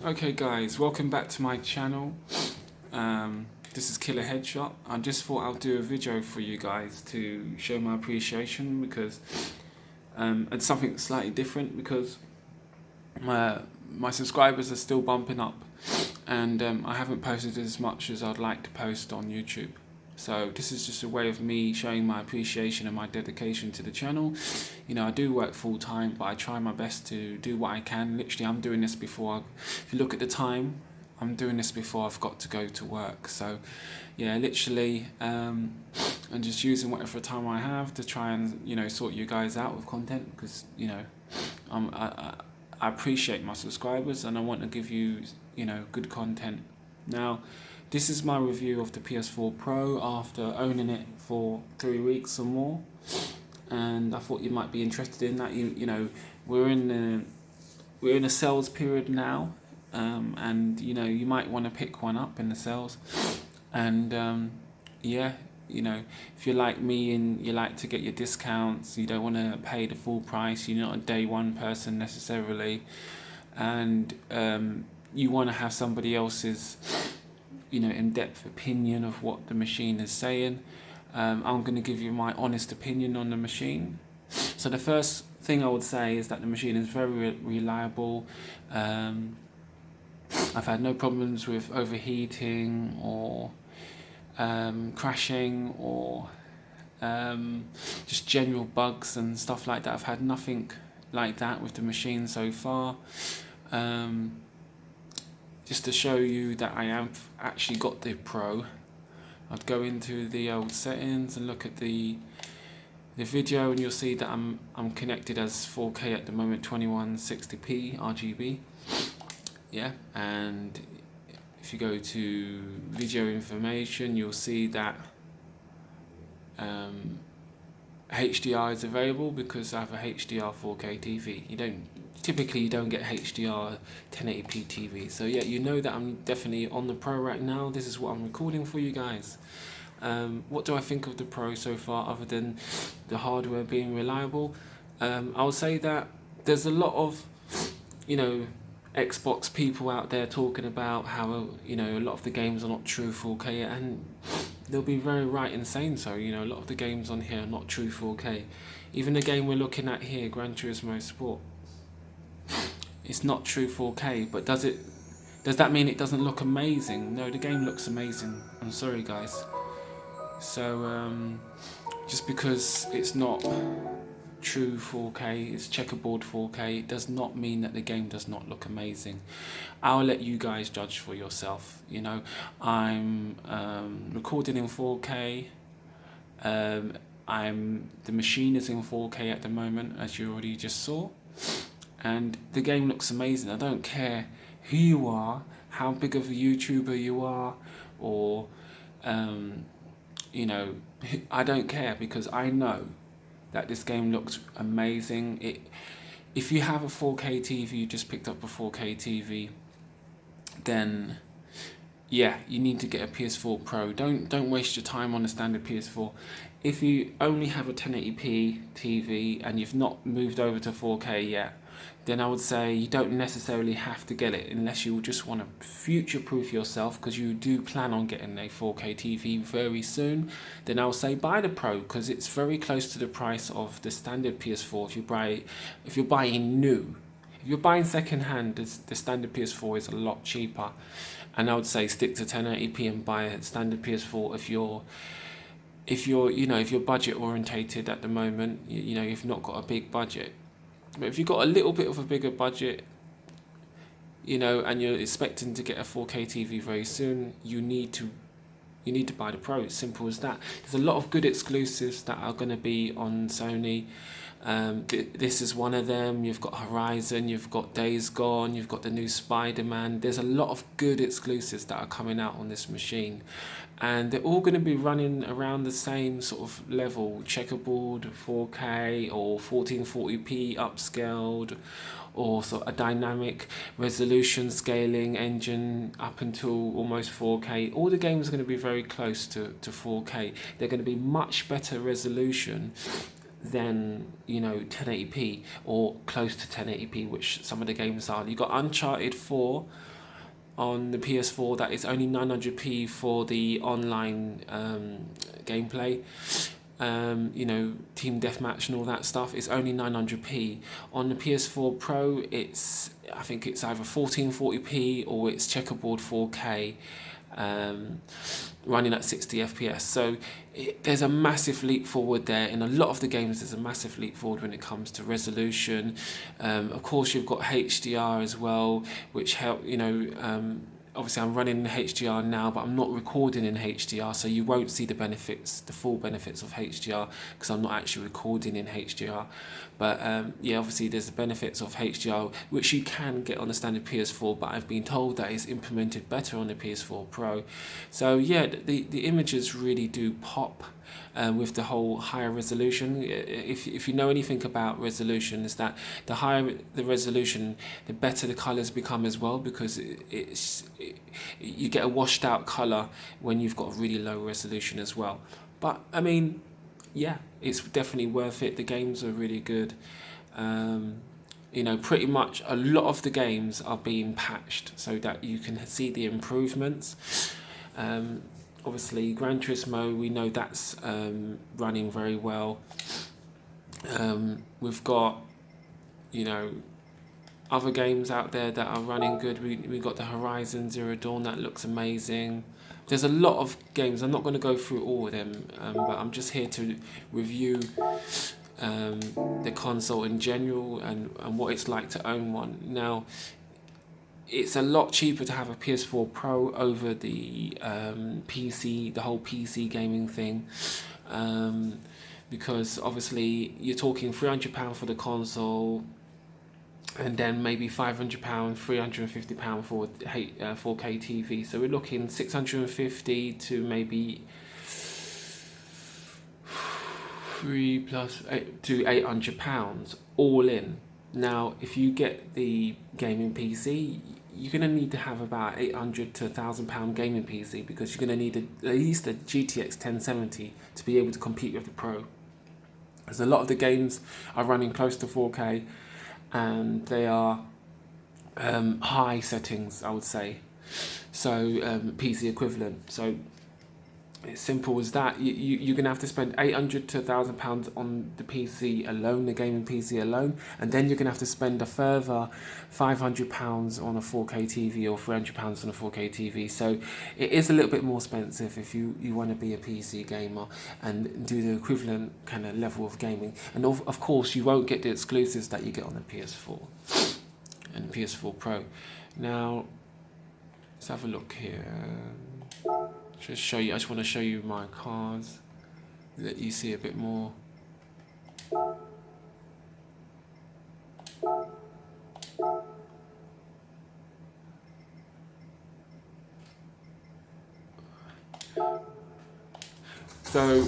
Okay guys, welcome back to my channel. This is Killer Headshot. I just thought I'll do a video for you guys to show my appreciation because it's something slightly different because my subscribers are still bumping up and I haven't posted as much as I'd like to post on YouTube. So this is just a way of me showing my appreciation and my dedication to the channel. You know, I do work full time, but I try my best to do what I can. Literally, I'm doing this before, if you look at the time, I'm doing this before I've got to go to work. So yeah, literally, I'm just using whatever time I have to try and, you know, sort you guys out with content because, you know, I appreciate my subscribers and I want to give you, you know, good content. Now, this is my review of the PS4 Pro after owning it for 3 weeks or more, and I thought you might be interested in that. You know, we're in a sales period now, and you know you might want to pick one up in the sales, and yeah, you know, if you're like me and you like to get your discounts, you don't want to pay the full price. You're not a day one person necessarily, and you want to have somebody else's, you know, in-depth opinion of what the machine is saying. I'm going to give you my honest opinion on the machine. So the first thing I would say is that the machine is very reliable. I've had no problems with overheating or crashing or just general bugs and stuff like that. I've had nothing like that with the machine so far. Just to show you that I have actually got the Pro, I'd go into the old settings and look at the video, and you'll see that I'm connected as 4K at the moment, 2160p RGB. Yeah, and if you go to video information, you'll see that HDR is available because I have a HDR 4K TV. You don't typically get HDR 1080p TV. So yeah, you know that I'm definitely on the Pro right now. This is what I'm recording for you guys. What do I think of the Pro so far, other than the hardware being reliable? I'll say that there's a lot of, you know, Xbox people out there talking about how, you know, a lot of the games are not true 4K, and they'll be very right in saying so. You know, a lot of the games on here are not true 4K. Even the game we're looking at here, Gran Turismo Sport, it's not true 4K, but does that mean it doesn't look amazing? No, the game looks amazing. I'm sorry guys. So just because it's not true 4K, it's checkerboard 4K, it does not mean that the game does not look amazing. I'll let you guys judge for yourself. You know, I'm recording in 4K. The machine is in 4K at the moment, as you already just saw, and the game looks amazing. I don't care who you are, how big of a YouTuber you are, or you know, I don't care, because I know that this game looks amazing. If you have a 4K TV, you just picked up a 4K TV, then yeah, you need to get a PS4 Pro. Don't waste your time on a standard PS4. If you only have a 1080p TV and you've not moved over to 4K yet, then I would say you don't necessarily have to get it unless you just want to future-proof yourself, because you do plan on getting a 4K TV very soon. Then I would say buy the Pro, because it's very close to the price of the standard PS4 if you're buying new. If you're buying second hand, the standard PS4 is a lot cheaper. And I would say stick to 1080p and buy a standard PS4 if you're budget orientated at the moment. You know, you've not got a big budget. But if you've got a little bit of a bigger budget, you know, and you're expecting to get a 4K TV very soon, you need to buy the Pro. It's simple as that. There's a lot of good exclusives that are going to be on Sony. This is one of them. You've got Horizon, you've got Days Gone, you've got the new Spider-Man. There's a lot of good exclusives that are coming out on this machine, and they're all going to be running around the same sort of level: checkerboard 4K or 1440p upscaled, or sort of a dynamic resolution scaling engine up until almost 4K. All the games are going to be very close to 4K. They're going to be much better resolution than, you know, 1080p or close to 1080p, which some of the games are. You got Uncharted 4 on the PS4 that is only 900p for the online gameplay. You know, team deathmatch and all that stuff. It's only 900p. On the PS4 Pro, I think it's either 1440p or it's checkerboard 4K. Running at 60 FPS. So there's a massive leap forward there. In a lot of the games, there's a massive leap forward when it comes to resolution. Of course, you've got HDR as well, which help, you know, obviously I'm running in HDR now, but I'm not recording in HDR, so you won't see the benefits, the full benefits of HDR, because I'm not actually recording in HDR. But yeah, obviously there's the benefits of HDR, which you can get on the standard PS4, but I've been told that it's implemented better on the PS4 Pro. So yeah, the images really do pop. With the whole higher resolution. If you know anything about resolution, is that the higher the resolution, the better the colors become as well, because you get a washed out color when you've got a really low resolution as well. But I mean, yeah, it's definitely worth it. The games are really good. You know, pretty much a lot of the games are being patched so that you can see the improvements. Obviously, Gran Turismo, we know that's running very well. We've got, you know, other games out there that are running good. We got the Horizon Zero Dawn, that looks amazing. There's a lot of games. I'm not going to go through all of them, but I'm just here to review the console in general and what it's like to own one. Now, it's a lot cheaper to have a PS4 Pro over the PC, the whole PC gaming thing, because obviously you're talking £300 for the console, and then maybe £500, £350 for 4K TV. So we're looking 650 to maybe 3 plus 8 to £800 all in. Now, if you get the gaming PC, you're going to need to have about £800 to £1,000 gaming PC, because you're going to need at least a GTX 1070 to be able to compete with the Pro. Because a lot of the games are running close to 4K, and they are high settings, I would say. So PC equivalent. So it's simple as that. You're going to have to spend £800 to £1,000 on the PC alone, the gaming PC alone, and then you're going to have to spend a further £500 on a 4K TV or £300 on a 4K TV. So it is a little bit more expensive if you want to be a PC gamer and do the equivalent kind of level of gaming. And of course, you won't get the exclusives that you get on the PS4 and PS4 Pro. Now, let's have a look here. Just show you. I just want to show you my cards, let you see a bit more. So,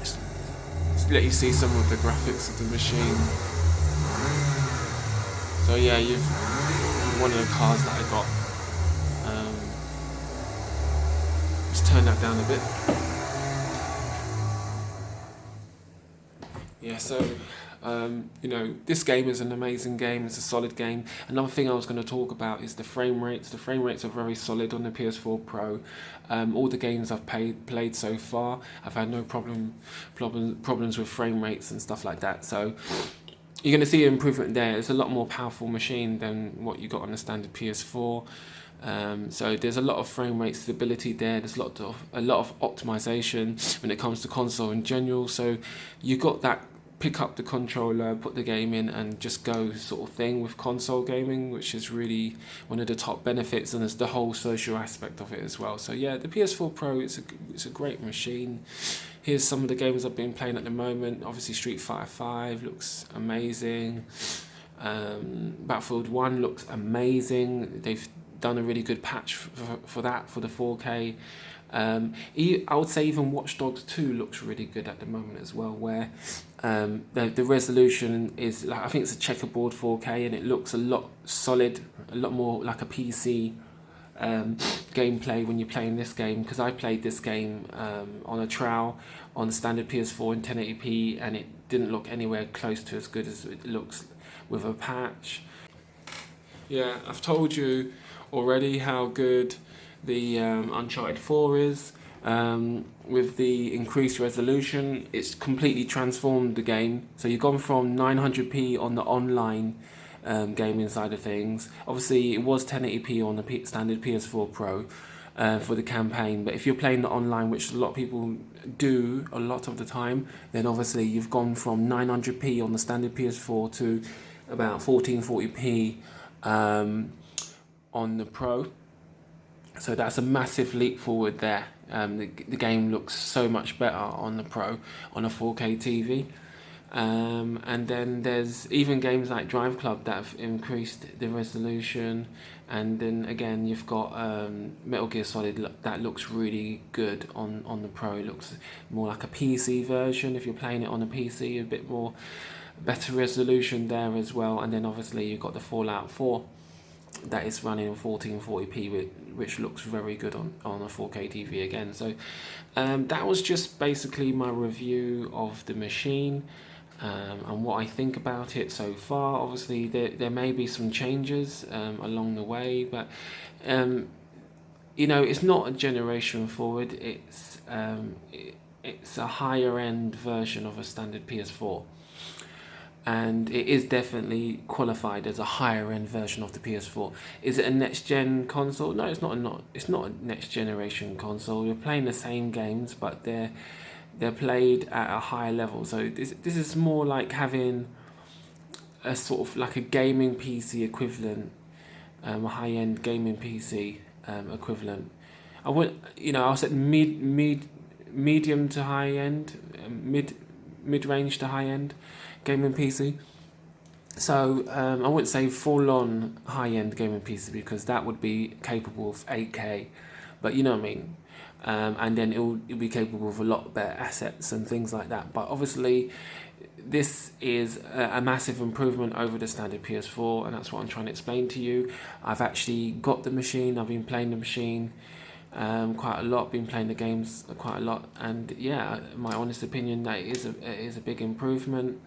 just let you see some of the graphics of the machine. So yeah, one of the cards that I got. Turn that down a bit. Yeah, so you know, this game is an amazing game. It's a solid game. Another thing I was going to talk about is the frame rates. The frame rates are very solid on the PS4 Pro. All the games I've played so far, I've had no problems with frame rates and stuff like that. So you're going to see an improvement there. It's a lot more powerful machine than what you got on the standard PS4. So there's a lot of frame rate stability there. There's a lot of optimization when it comes to console in general. So you got that pick up the controller, put the game in, and just go sort of thing with console gaming, which is really one of the top benefits, and there's the whole social aspect of it as well. So yeah, the PS4 Pro it's a great machine. Here's some of the games I've been playing at the moment. Obviously, Street Fighter 5 looks amazing. Battlefield 1 looks amazing. They've done a really good patch for that, for the 4K. I would say even Watch Dogs 2 looks really good at the moment as well, where the resolution is, like, I think it's a checkerboard 4K, and it looks a lot solid, a lot more like a PC gameplay when you're playing this game, because I played this game on a trial on the standard PS4 in 1080p, and it didn't look anywhere close to as good as it looks with a patch. Yeah, I've told you already how good the Uncharted 4 is. With the increased resolution, it's completely transformed the game. So you've gone from 900p on the online gaming side of things. Obviously, it was 1080p on the standard PS4 Pro for the campaign, but if you're playing the online, which a lot of people do a lot of the time, then obviously you've gone from 900p on the standard PS4 to about 1440p on the Pro. So that's a massive leap forward there. The game looks so much better on the Pro on a 4K TV. And then there's even games like Drive Club that have increased the resolution. And then again, you've got Metal Gear Solid that looks really good on the Pro. It looks more like a PC version if you're playing it on a PC, a bit more better resolution there as well. And then obviously you've got the Fallout 4 that is running in 1440p, which looks very good on a 4K TV again. So that was just basically my review of the machine and what I think about it so far. Obviously there may be some changes along the way, but you know, it's not a generation forward. It's a higher end version of a standard PS4. And it is definitely qualified as a higher end version of the PS4. Is it a next gen console? No, it's not. It's not a next generation console. You're playing the same games, but they're played at a higher level. So this is more like having a sort of like a gaming PC equivalent, a high end gaming PC equivalent. I would, you know, I said medium to high end, mid range to high end gaming PC. So I wouldn't say full on high end gaming PC, because that would be capable of 8K, but you know what I mean. And then it'll be capable of a lot better assets and things like that. But obviously, this is a massive improvement over the standard PS4, and that's what I'm trying to explain to you. I've actually got the machine. I've been playing the machine quite a lot, been playing the games quite a lot, and yeah, my honest opinion, that it is a big improvement.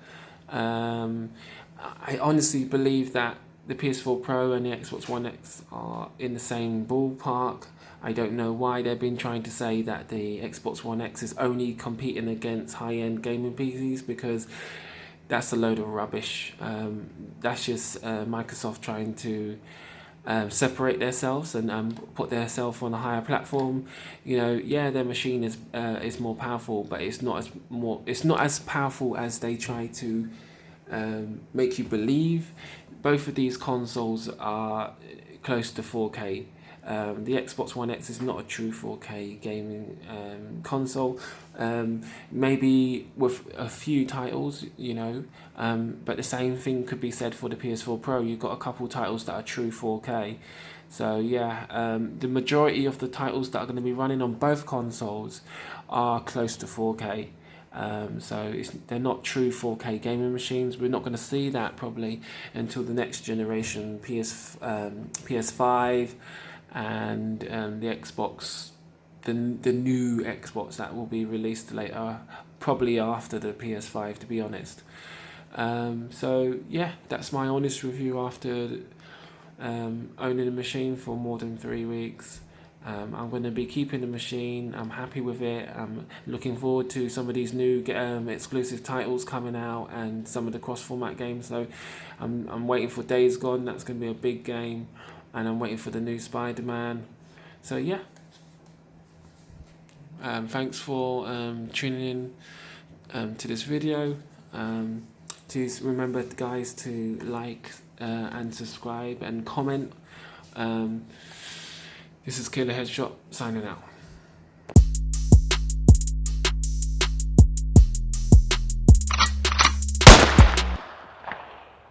I honestly believe that the PS4 Pro and the Xbox One X are in the same ballpark. I don't know why they've been trying to say that the Xbox One X is only competing against high-end gaming PCs, because that's a load of rubbish. That's just Microsoft trying to separate themselves and put themselves on a higher platform. You know, yeah, their machine is more powerful, but it's not as powerful as they try to make you believe. Both of these consoles are close to 4K. The Xbox One X is not a true 4K gaming console, maybe with a few titles, you know, but the same thing could be said for the PS4 Pro. You've got a couple titles that are true 4K. So yeah, the majority of the titles that are going to be running on both consoles are close to 4K. So they're not true 4K gaming machines. We're not going to see that probably until the next generation PS5 and the Xbox, the new Xbox that will be released later, probably after the PS5, to be honest. So yeah, that's my honest review after owning a machine for more than 3 weeks. I'm going to be keeping the machine. I'm happy with it. I'm looking forward to some of these new exclusive titles coming out and some of the cross-format games. So I'm waiting for Days Gone. That's going to be a big game. And I'm waiting for the new Spider-Man. So yeah. Thanks for tuning in to this video. Please remember, guys, to like and subscribe and comment. This is Killer Headshot signing out.